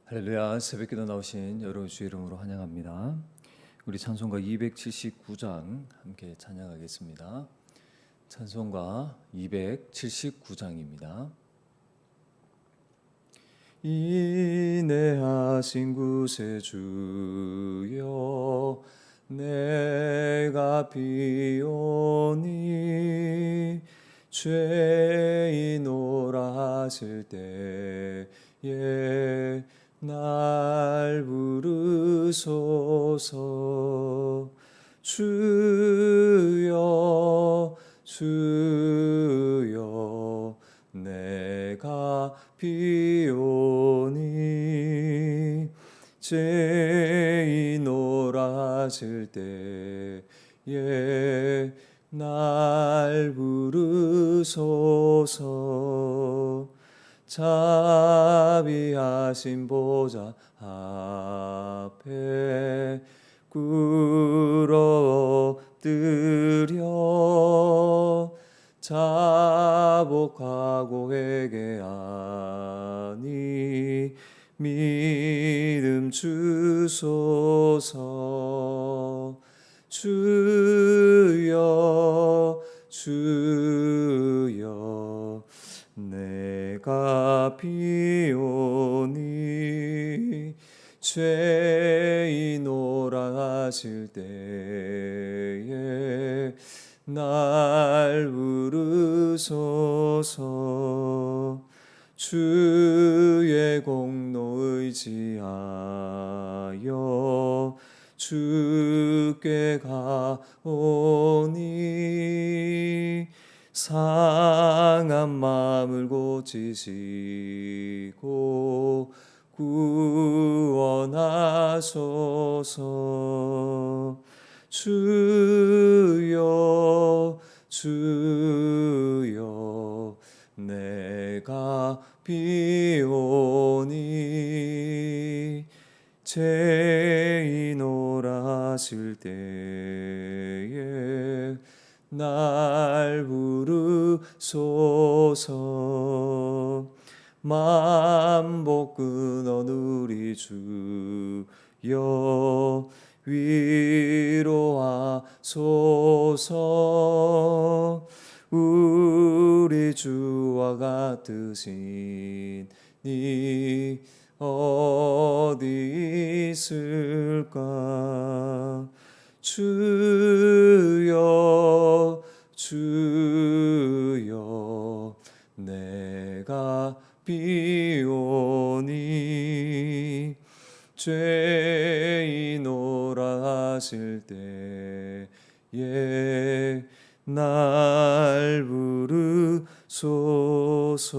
할렐루야. 새벽기도 나오신 여러분 주의 이름으로 환영합니다. 우리 찬송가 279장 함께 찬양하겠습니다. 찬송가 279장입니다. 인내하신 구세주여 내가 비오니 죄인오라 하실 때에 날 부르소서. 주여 주여 내가 비오니 죄인오라 하실 때에 날 부르소서. 자비하신 보좌 앞에 꿇어 엎드려 자복하고 회개하니 믿음 주소서. 주여 주여 내가 비오니 죄인오라 하실 때에 날 부르소서. 주의 공로 의지하여 주께 가오니 상한 마음을 고치시고 구원하소서. 주여 주여 내가 비오니 죄인오라 하실 때에 날 부르소서. 만복 끊어 누리 주여 위로하소서. 우리 주와 같으신 이 어디 있을까. 주여 주여 내가 비오니 죄인오라 하실 때에 날 부르소서.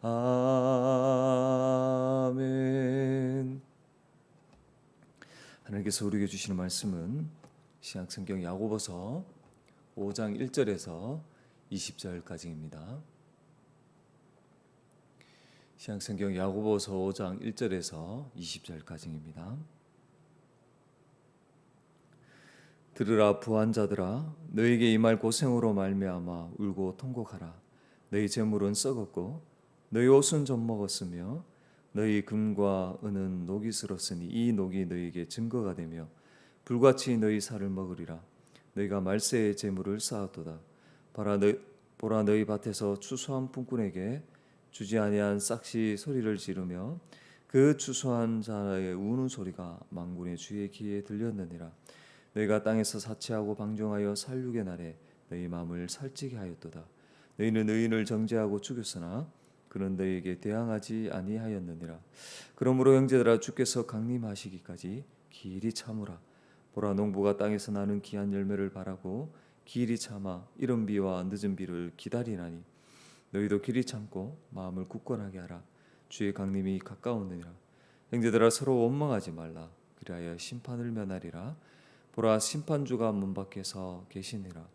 아멘. 하나님께서 우리에게 주시는 말씀은 신약성경 야고보서 5장 1절에서 20절까지입니다. 신약성경 야고보서 5장 1절에서 20절까지입니다. 들으라 부한 자들아, 너에게 임할 고생으로 말미암아 울고 통곡하라. 너희 재물은 썩었고 너희 옷은 젖먹었으며 너희 금과 은은 녹이 슬었으니 이 녹이 너희에게 증거가 되며 불같이 너희 살을 먹으리라. 너희가 말세의 재물을 쌓았도다. 보라 너희 밭에서 추수한 품꾼에게 주지 아니한 싹시 소리를 지르며 그 추수한 자의 우는 소리가 만군의 주의 귀에 들렸느니라. 너희가 땅에서 사치하고 방종하여 살육의 날에 너희 마음을 살찌게 하였도다. 너희는 의인을 정죄하고 죽였으나 그는 너희에게 대항하지 아니하였느니라. 그러므로 형제들아, 주께서 강림하시기까지 길이 참으라. 보라 농부가 땅에서 나는 귀한 열매를 바라고 길이 참아 이른 비와 늦은 비를 기다리나니 너희도 길이 참고 마음을 굳건하게 하라. 주의 강림이 가까웠느니라. 형제들아, 서로 원망하지 말라. 그리하여 심판을 면하리라. 보라 심판주가 문 밖에서 계시니라.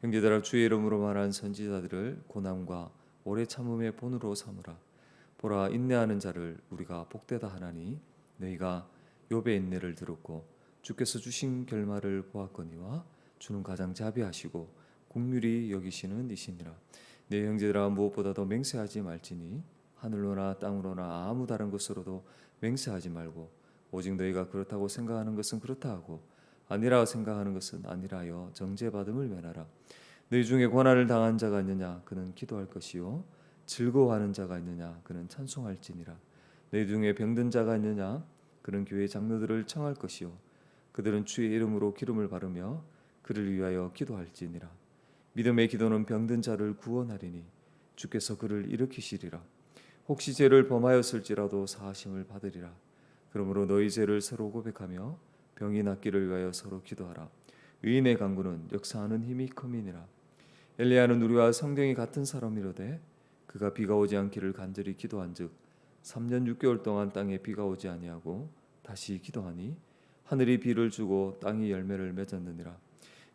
형제들아, 주의 이름으로 말한 선지자들을 고난과 오래 참음의 본으로 삼으라. 보라 인내하는 자를 우리가 복되다 하나니 너희가 욥의 인내를 들었고 주께서 주신 결말을 보았거니와 주는 가장 자비하시고 긍휼히 여기시는 이시니라. 내 형제들아, 무엇보다도 맹세하지 말지니 하늘로나 땅으로나 아무 다른 것으로도 맹세하지 말고 오직 너희가 그렇다고 생각하는 것은 그렇다 하고 아니라 생각하는 것은 아니라여 정죄받음을 면하라. 너희 중에 고난을 당한 자가 있느냐 그는 기도할 것이요 즐거워하는 자가 있느냐 그는 찬송할지니라. 너희 중에 병든 자가 있느냐 그는 교회 장로들을 청할 것이요 그들은 주의 이름으로 기름을 바르며 그를 위하여 기도할지니라. 믿음의 기도는 병든 자를 구원하리니 주께서 그를 일으키시리라. 혹시 죄를 범하였을지라도 사하심을 받으리라. 그러므로 너희 죄를 서로 고백하며 병이 낫기를 위하여 서로 기도하라. 의인의 간구는 역사하는 힘이 큼이니라. 엘리야는 우리와 성경이 같은 사람이로되 그가 비가 오지 않기를 간절히 기도한즉 3년 6개월 동안 땅에 비가 오지 아니하고 다시 기도하니 하늘이 비를 주고 땅이 열매를 맺었느니라.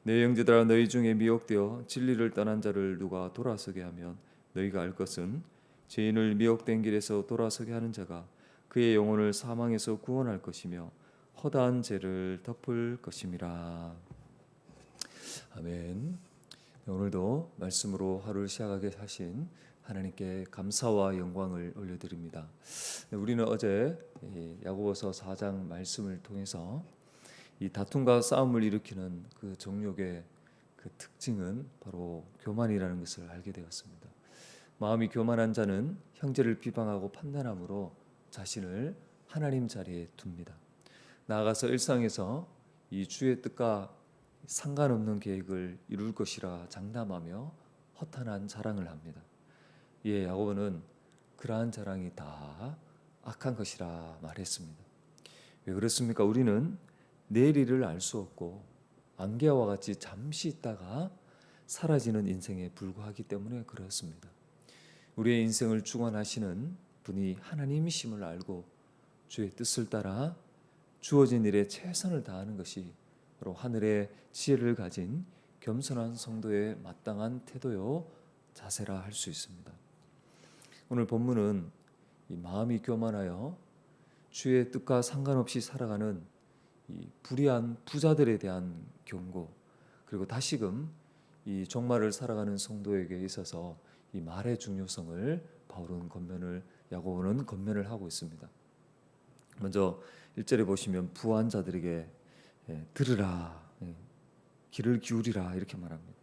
내 형제들아 너희 중에 미혹되어 진리를 떠난 자를 누가 돌아서게 하면 너희가 알 것은 죄인을 미혹된 길에서 돌아서게 하는 자가 그의 영혼을 사망에서 구원할 것이며 허다한 죄를 덮을 것임이라. 아멘. 오늘도 말씀으로 하루를 시작하게 하신 하나님께 감사와 영광을 올려드립니다. 우리는 어제 야고보서 4장 말씀을 통해서 이 다툼과 싸움을 일으키는 그 정욕의 그 특징은 바로 교만이라는 것을 알게 되었습니다. 마음이 교만한 자는 형제를 비방하고 판단함으로 자신을 하나님 자리에 둡니다. 나아가서 일상에서 이 주의 뜻과 상관없는 계획을 이룰 것이라 장담하며 허탄한 자랑을 합니다. 예, 야고보는 그러한 자랑이 다 악한 것이라 말했습니다. 왜 그렇습니까? 우리는 내일을 알 수 없고 안개와 같이 잠시 있다가 사라지는 인생에 불과하기 때문에 그렇습니다. 우리의 인생을 주관하시는 분이 하나님이심을 알고 주의 뜻을 따라 주어진 일에 최선을 다하는 것이 바로 하늘의 지혜를 가진 겸손한 성도의 마땅한 태도요 자세라 할 수 있습니다. 오늘 본문은 이 마음이 교만하여 주의 뜻과 상관없이 살아가는 이 불의한 부자들에 대한 경고, 그리고 다시금 이 종말을 살아가는 성도에게 있어서 이 말의 중요성을 야고보는 권면을 하고 있습니다. 먼저 1절에 보시면 부한 자들에게 들으라, 귀를 기울이라 이렇게 말합니다.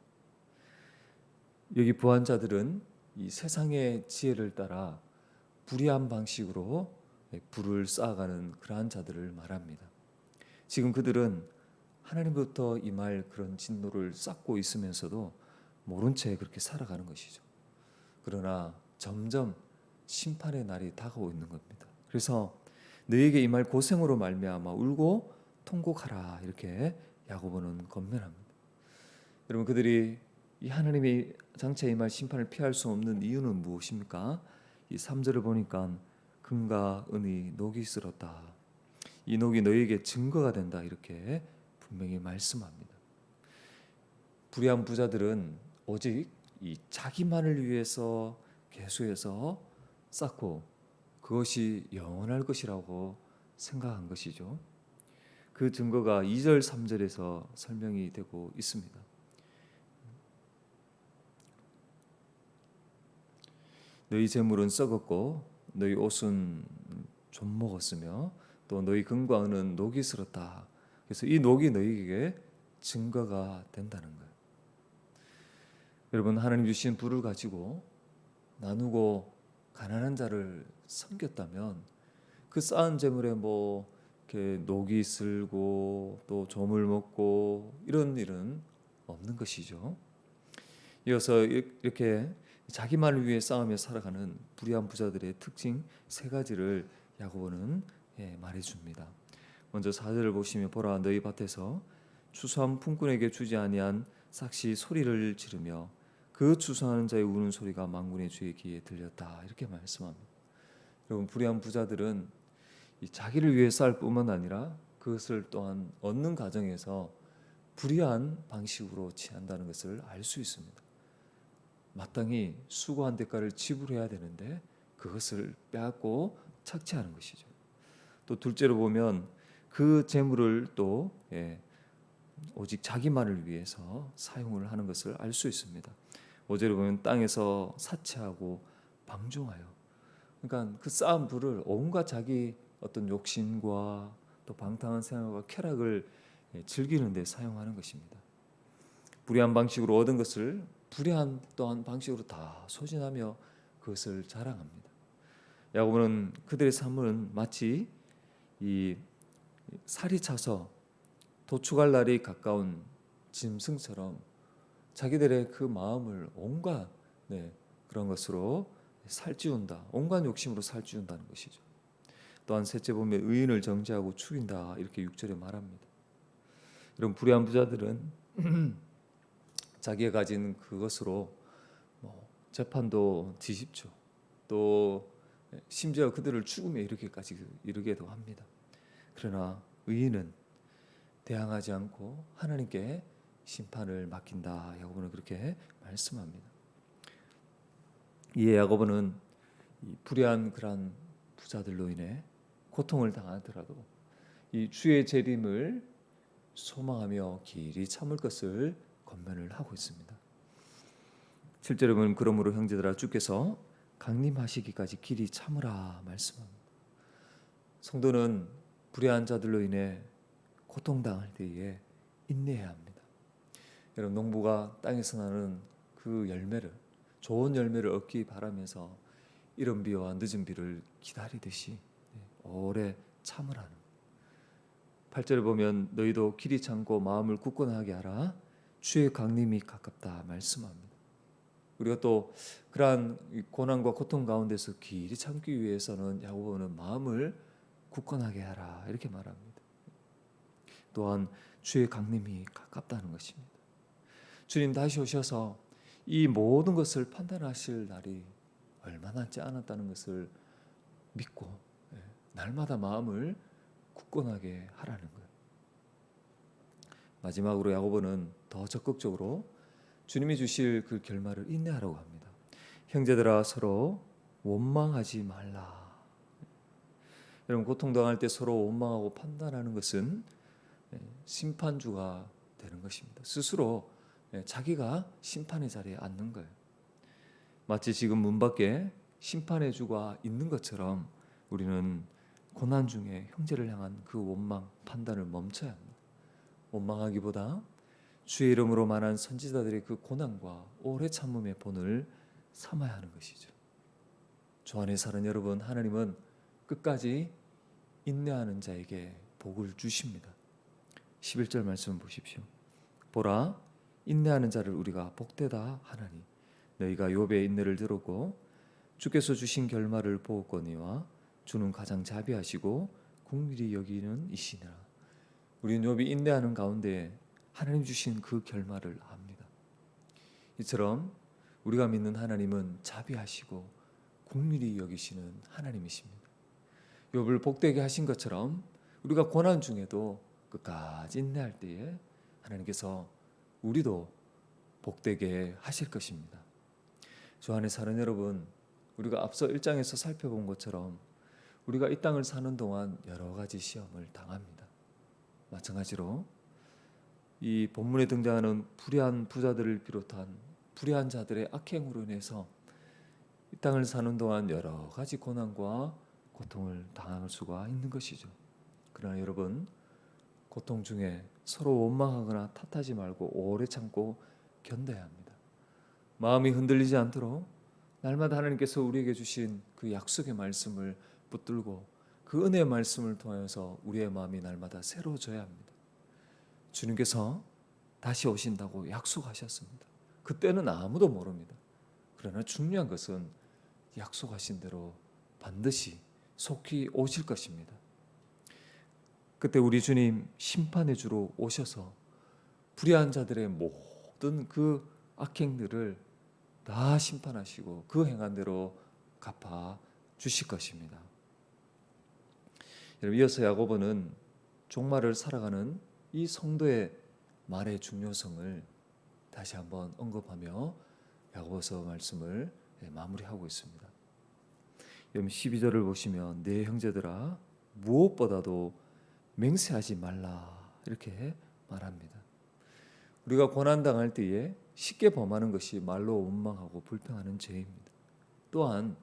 여기 부한 자들은 이 세상의 지혜를 따라 불의한 방식으로 부를 쌓아가는 그러한 자들을 말합니다. 지금 그들은 하나님부터 임할 그런 진노를 쌓고 있으면서도 모른 채 그렇게 살아가는 것이죠. 그러나 점점 심판의 날이 다가오고 있는 겁니다. 그래서 너에게 임할 고생으로 말미암아 울고 통곡하라 이렇게 야고보는 권면합니다. 여러분, 그들이 이 하나님의 장차 임할 심판을 피할 수 없는 이유는 무엇입니까? 이 3절을 보니까 금과 은이 녹이 슬었다. 이 녹이 너희에게 증거가 된다 이렇게 분명히 말씀합니다. 불의한 부자들은 오직 이 자기만을 위해서 계수해서 쌓고 그것이 영원할 것이라고 생각한 것이죠. 그 증거가 2절 3절에서 설명이 되고 있습니다. 너희 재물은 썩었고 너희 옷은 좀 먹었으며 또 너희 금과 은은 녹이 슬었다. 그래서 이 녹이 너희에게 증거가 된다는 거예요. 여러분, 하나님 주신 부를 가지고 나누고 가난한 자를 섬겼다면 그 쌓은 재물에 이렇게 녹이 슬고 또 조물 먹고 이런 일은 없는 것이죠. 이어서 이렇게 자기만을 위해 싸우며 살아가는 불의한 부자들의 특징 3가지를 야고보는 말해줍니다. 먼저 4절을 보시면 보라 너희 밭에서 추수한 품꾼에게 주지 아니한 삭시 소리를 지르며 그 추수하는 자의 우는 소리가 만군의 주의 귀에 들렸다 이렇게 말씀합니다. 여러분, 불의한 부자들은 이 자기를 위해 쌀 뿐만 아니라 그것을 또한 얻는 과정에서 불의한 방식으로 취한다는 것을 알 수 있습니다. 마땅히 수고한 대가를 지불해야 되는데 그것을 빼앗고 착취하는 것이죠. 또 둘째로 보면 그 재물을 또 오직 자기만을 위해서 사용을 하는 것을 알 수 있습니다. 5절에 보면 땅에서 사채하고 방종하여, 그러니까 그 쌓은 부를 온갖 자기 어떤 욕심과 또 방탕한 생활과 쾌락을 즐기는 데 사용하는 것입니다. 불의한 방식으로 얻은 것을 불의한 또한 방식으로 다 소진하며 그것을 자랑합니다. 야고보는 그들의 삶은 마치 이 살이 차서 도축할 날이 가까운 짐승처럼 자기들의 그 마음을 온갖 그런 것으로 살찌운다. 온갖 욕심으로 살찌운다는 것이죠. 또한 셋째 보면 의인을 정죄하고 죽인다 이렇게 6절에 말합니다. 이런 불의한 부자들은 자기가 가진 그것으로 재판도 뒤집죠. 또 심지어 그들을 죽음에 이르게까지 이르게도 합니다. 그러나 의인은 대항하지 않고 하나님께 심판을 맡긴다. 야고보는 그렇게 말씀합니다. 이에 야고보는 이 불의한 그러한 부자들로 인해 고통을 당하더라도 이 주의 재림을 소망하며 길이 참을 것을 권면을 하고 있습니다. 7절에 보면 그러므로 형제들아 주께서 강림하시기까지 길이 참으라 말씀합니다. 성도는 불의한 자들로 인해 고통당할 때에 인내해야 합니다. 여러분 농부가 땅에서 나는 그 열매를 좋은 열매를 얻기 바라면서 이른 비와 늦은 비를 기다리듯이 오래 참으라는 8절에 보면 너희도 길이 참고 마음을 굳건하게 하라 주의 강림이 가깝다 말씀합니다. 우리가 또 그러한 고난과 고통 가운데서 길이 참기 위해서는 야고보는 마음을 굳건하게 하라 이렇게 말합니다. 또한 주의 강림이 가깝다는 것입니다. 주님 다시 오셔서 이 모든 것을 판단하실 날이 얼마 남지 않았다는 것을 믿고 날마다 마음을 굳건하게 하라는 거예요. 마지막으로 야고보는 더 적극적으로 주님이 주실 그 결말을 인내하라고 합니다. 형제들아 서로 원망하지 말라. 여러분 고통당할 때 서로 원망하고 판단하는 것은 심판주가 되는 것입니다. 스스로 자기가 심판의 자리에 앉는 거예요. 마치 지금 문 밖에 심판의 주가 있는 것처럼 우리는 고난 중에 형제를 향한 그 원망, 판단을 멈춰야 합니다. 원망하기보다 주의 이름으로 말한 선지자들의 그 고난과 오래 참음의 본을 삼아야 하는 것이죠. 주 안에 사는 여러분, 하나님은 끝까지 인내하는 자에게 복을 주십니다. 11절 말씀 보십시오. 보라, 인내하는 자를 우리가 복되다 하나니 너희가 욥의 인내를 들었고 주께서 주신 결말을 보았거니와 주는 가장 자비하시고 긍휼히 여기는 이시니라. 우리는 욥이 인내하는 가운데 하나님 주신 그 결말을 압니다. 이처럼 우리가 믿는 하나님은 자비하시고 긍휼히 여기시는 하나님이십니다. 욥을 복되게 하신 것처럼 우리가 고난 중에도 끝까지 인내할 때에 하나님께서 우리도 복되게 하실 것입니다. 주 안에 사는 여러분, 우리가 앞서 1장에서 살펴본 것처럼 우리가 이 땅을 사는 동안 여러 가지 시험을 당합니다. 마찬가지로 이 본문에 등장하는 불의한 부자들을 비롯한 불의한 자들의 악행으로 인해서 이 땅을 사는 동안 여러 가지 고난과 고통을 당할 수가 있는 것이죠. 그러나 여러분, 고통 중에 서로 원망하거나 탓하지 말고 오래 참고 견뎌야 합니다. 마음이 흔들리지 않도록 날마다 하나님께서 우리에게 주신 그 약속의 말씀을 붙들고 그 은혜의 말씀을 통해서 우리의 마음이 날마다 새로워져야 합니다. 주님께서 다시 오신다고 약속하셨습니다. 그때는 아무도 모릅니다. 그러나 중요한 것은 약속하신 대로 반드시 속히 오실 것입니다. 그때 우리 주님 심판의 주로 오셔서 불의한 자들의 모든 그 악행들을 다 심판하시고 그 행한 대로 갚아 주실 것입니다. 여러분, 이어서 야고보는 종말을 살아가는 이 성도의 말의 중요성을 다시 한번 언급하며 야고보서 말씀을 마무리하고 있습니다. 여러분 12절을 보시면 내 형제들아 무엇보다도 맹세하지 말라 이렇게 말합니다. 우리가 고난당할 때에 쉽게 범하는 것이 말로 원망하고 불평하는 죄입니다. 또한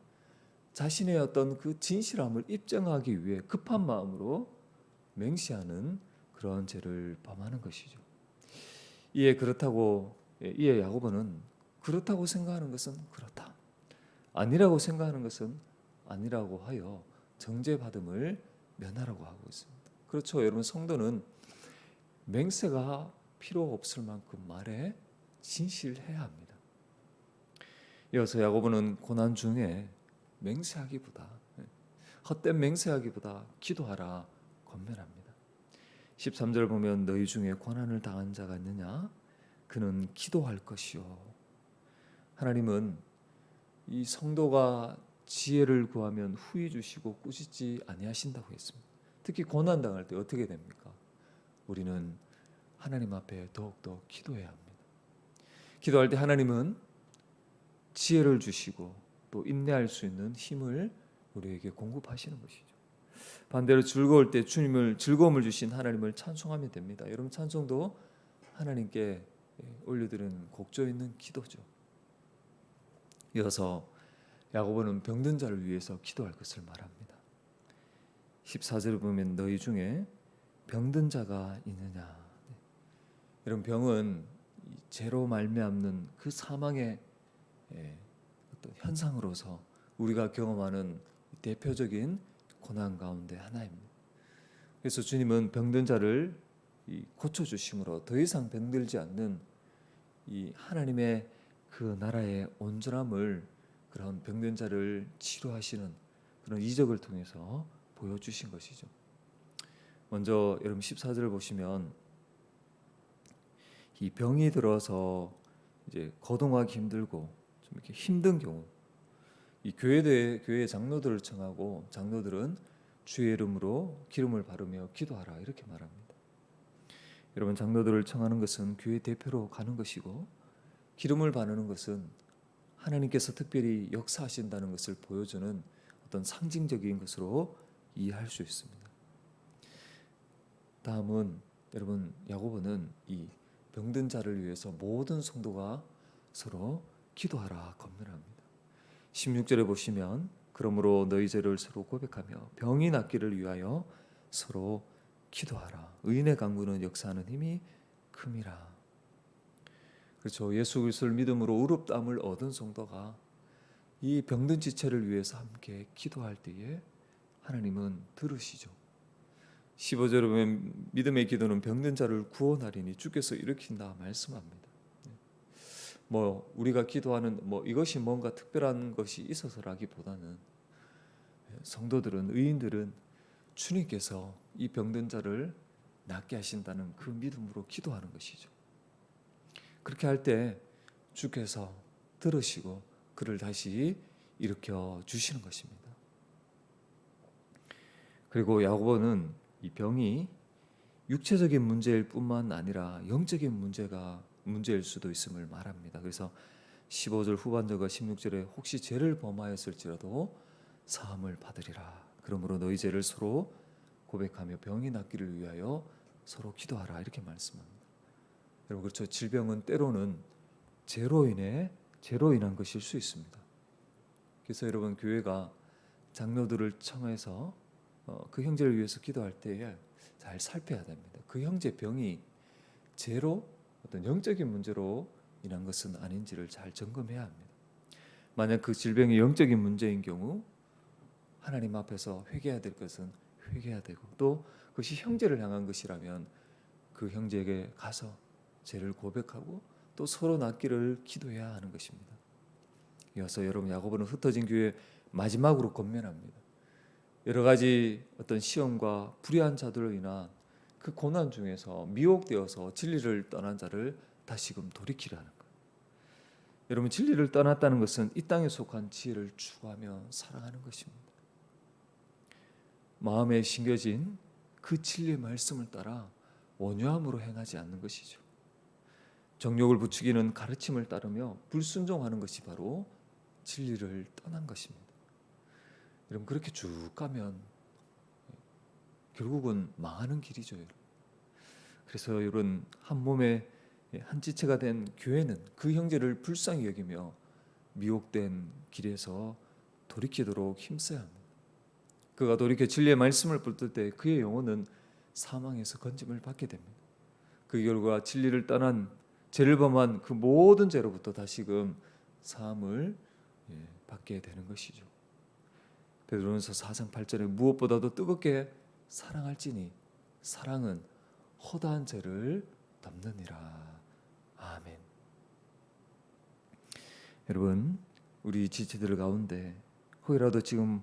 자신의 어떤 그 진실함을 입증하기 위해 급한 마음으로 맹세하는 그런 죄를 범하는 것이죠. 이에 야고보는 그렇다고 생각하는 것은 그렇다, 아니라고 생각하는 것은 아니라고 하여 정죄받음을 면하라고 하고 있습니다. 그렇죠. 여러분, 성도는 맹세가 필요 없을 만큼 말에 진실해야 합니다. 이어서 야고보는 고난 중에 헛된 맹세하기보다 기도하라 권면합니다. 13절 보면 너희 중에 고난을 당한 자가 있느냐? 그는 기도할 것이요. 하나님은 이 성도가 지혜를 구하면 후히 주시고 꾸짖지 아니하신다고 했습니다. 특히 고난 당할 때 어떻게 됩니까? 우리는 하나님 앞에 더욱더 기도해야 합니다. 기도할 때 하나님은 지혜를 주시고 또 인내할 수 있는 힘을 우리에게 공급하시는 것이죠. 반대로 즐거울 때 즐거움을 주신 하나님을 찬송하면 됩니다. 여러분, 찬송도 하나님께 올려드리는 곡조 있는 기도죠. 이어서 야고보는 병든 자를 위해서 기도할 것을 말합니다. 14절을 보면 너희 중에 병든 자가 있느냐? 여러분, 병은 죄로 말미암는 그 사망의 어떤 현상으로서 우리가 경험하는 대표적인 고난 가운데 하나입니다. 그래서 주님은 병든 자를 고쳐주심으로 더 이상 병들지 않는 이 하나님의 그 나라의 온전함을 그런 병든 자를 치료하시는 그런 이적을 통해서 보여주신 것이죠. 먼저 여러분 14절을 보시면 이 병이 들어서 이제 거동하기 힘들고 좀 이렇게 힘든 경우, 이 교회 장로들을 청하고 장로들은 주의 이름으로 기름을 바르며 기도하라 이렇게 말합니다. 여러분, 장로들을 청하는 것은 교회 대표로 가는 것이고 기름을 바르는 것은 하나님께서 특별히 역사하신다는 것을 보여주는 어떤 상징적인 것으로 이해할 수 있습니다. 다음은 여러분, 야고보는 이 병든 자를 위해서 모든 성도가 서로 기도하라 권면합니다. 16절에 보시면 그러므로 너희 죄를 서로 고백하며 병이 낫기를 위하여 서로 기도하라. 의인의 간구는 역사하는 힘이 큼이라. 그렇죠. 예수 그리스도를 믿음으로 의롭다함을 얻은 성도가 이 병든 지체를 위해서 함께 기도할 때에 하나님은 들으시죠. 15절에 보면 믿음의 기도는 병든 자를 구원하리니 주께서 일으킨다 말씀합니다. 우리가 기도하는 이것이 뭔가 특별한 것이 있어서라기보다는 성도들은, 의인들은 주님께서 이 병든 자를 낫게 하신다는 그 믿음으로 기도하는 것이죠. 그렇게 할 때 주께서 들으시고 그를 다시 일으켜 주시는 것입니다. 그리고 야고보는 이 병이 육체적인 문제일 뿐만 아니라 영적인 문제일 수도 있음을 말합니다. 그래서 15절 후반절과 16절에 혹시 죄를 범하였을지라도 사함을 받으리라. 그러므로 너희 죄를 서로 고백하며 병이 낫기를 위하여 서로 기도하라 이렇게 말씀합니다. 여러분, 그렇죠. 질병은 때로는 죄로 인한 것일 수 있습니다. 그래서 여러분, 교회가 장로들을 청해서 그 형제를 위해서 기도할 때에 잘 살펴야 됩니다. 그 형제 병이 죄로 어떤 영적인 문제로 인한 것은 아닌지를 잘 점검해야 합니다. 만약 그 질병이 영적인 문제인 경우 하나님 앞에서 회개해야 될 것은 회개해야 되고, 또 그것이 형제를 향한 것이라면 그 형제에게 가서 죄를 고백하고 또 서로 낫기를 기도해야 하는 것입니다. 이어서 여러분, 야고보는 흩어진 교회 마지막으로 권면합니다. 여러 가지 어떤 시험과 불의한 자들로 인한 그 고난 중에서 미혹되어서 진리를 떠난 자를 다시금 돌이키라는 것. 여러분, 진리를 떠났다는 것은 이 땅에 속한 지혜를 추구하며 살아가는 것입니다. 마음에 심겨진 그 진리의 말씀을 따라 온유함으로 행하지 않는 것이죠. 정욕을 부추기는 가르침을 따르며 불순종하는 것이 바로 진리를 떠난 것입니다. 여러분, 그렇게 쭉 가면 결국은 망하는 길이죠. 그래서 여러분, 한 몸의 한 지체가 된 교회는 그 형제를 불쌍히 여기며 미혹된 길에서 돌이키도록 힘써야 합니다. 그가 돌이켜 진리의 말씀을 붙들 때 그의 영혼은 사망에서 건짐을 받게 됩니다. 그 결과 진리를 떠난 죄를 범한 그 모든 죄로부터 다시금 사함을 받게 되는 것이죠. 베드로전서 4장 8절에 무엇보다도 뜨겁게 사랑할지니 사랑은 허다한 죄를 덮느니라. 아멘. 여러분, 우리 지체들 가운데 혹이라도 지금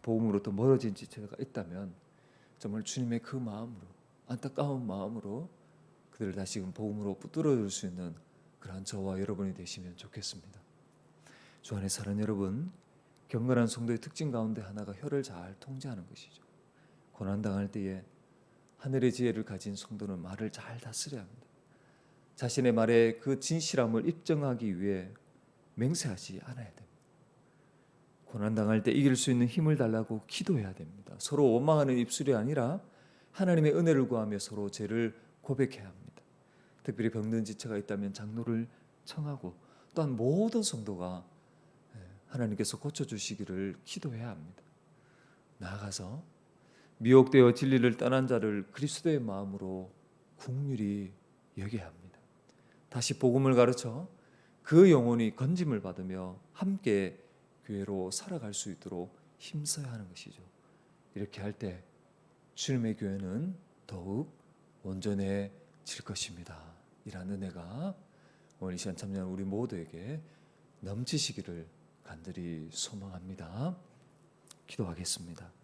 복음으로부터 멀어진 지체가 있다면 정말 주님의 그 마음으로, 안타까운 마음으로 그들을 다시금 복음으로 붙들어 줄 수 있는 그러한 저와 여러분이 되시면 좋겠습니다. 주 안에 사는 여러분, 경건한 성도의 특징 가운데 하나가 혀를 잘 통제하는 것이죠. 고난당할 때에 하늘의 지혜를 가진 성도는 말을 잘 다스려야 합니다. 자신의 말의 그 진실함을 입증하기 위해 맹세하지 않아야 됩니다. 고난당할 때 이길 수 있는 힘을 달라고 기도해야 됩니다. 서로 원망하는 입술이 아니라 하나님의 은혜를 구하며 서로 죄를 고백해야 합니다. 특별히 병든 지체가 있다면 장로를 청하고 또한 모든 성도가 하나님께서 고쳐주시기를 기도해야 합니다. 나아가서 미혹되어 진리를 떠난 자를 그리스도의 마음으로 긍휼히 여겨야 합니다. 다시 복음을 가르쳐 그 영혼이 건짐을 받으며 함께 교회로 살아갈 수 있도록 힘써야 하는 것이죠. 이렇게 할 때 주님의 교회는 더욱 온전해질 것입니다. 이런 은혜가 오늘 이 시간 참여하는 우리 모두에게 넘치시기를 간절히 소망합니다. 기도하겠습니다.